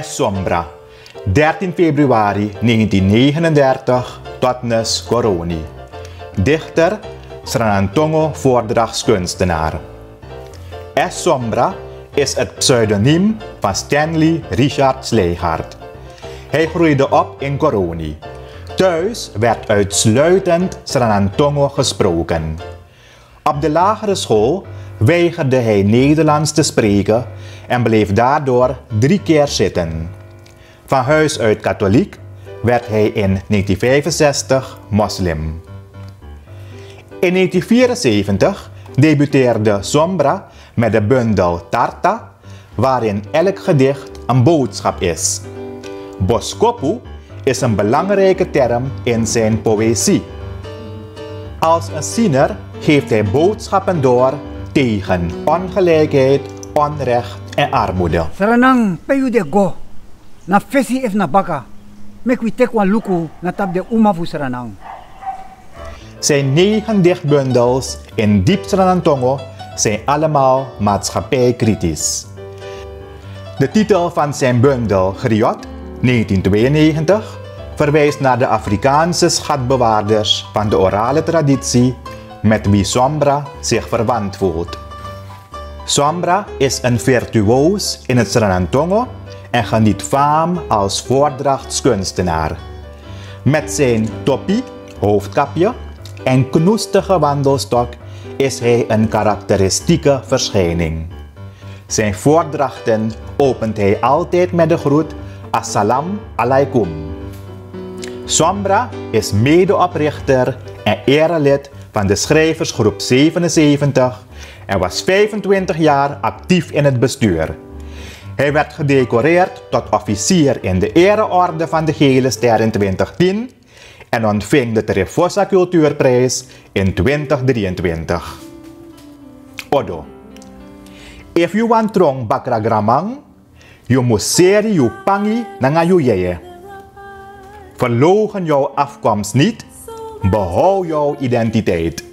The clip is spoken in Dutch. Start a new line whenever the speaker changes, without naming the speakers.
Es Sombra, 13 februari 1939 tot Nes Coroni. Dichter Sranantongo voordrachtskunstenaar. Es Sombra is het pseudoniem van Stanley Richard Sleighart. Hij groeide op in Coroni. Thuis werd uitsluitend Sranantongo gesproken. Op de lagere school weigerde hij Nederlands te spreken en bleef daardoor 3 keer zitten. Van huis uit katholiek werd hij in 1965 moslim. In 1974 debuteerde Sombra met de bundel Tarta, waarin elk gedicht een boodschap is. Boskopu is een belangrijke term in zijn poëzie. Als een ziener geeft hij boodschappen door tegen ongelijkheid, onrecht en armoede.
Saranang payu de go, na fesi if na baka, mek we take one luku na tab de umafu saranang.
Zijn 9 dichtbundels in Diep Sranantongo zijn allemaal maatschappijkritisch. De titel van zijn bundel Griot, 1992, verwijst naar de Afrikaanse schatbewaarders van de orale traditie met wie Sombra zich verwant voelt. Sombra is een virtuoos in het Sranantongo en geniet faam als voordrachtskunstenaar. Met zijn topi, hoofdkapje en knoestige wandelstok is hij een karakteristieke verschijning. Zijn voordrachten opent hij altijd met de groet Assalam alaikum. Sombra is medeoprichter en erelid van de schrijversgroep 77 en was 25 jaar actief in het bestuur. Hij werd gedecoreerd tot officier in de ereorde van de Gele Ster in 2010 en ontving de Trefosa Cultuurprijs in 2023. Odo. If you want trong bakra gramang, you must seri you pangi nanga you yeye. Verloochen jouw afkomst niet, behoud jouw identiteit.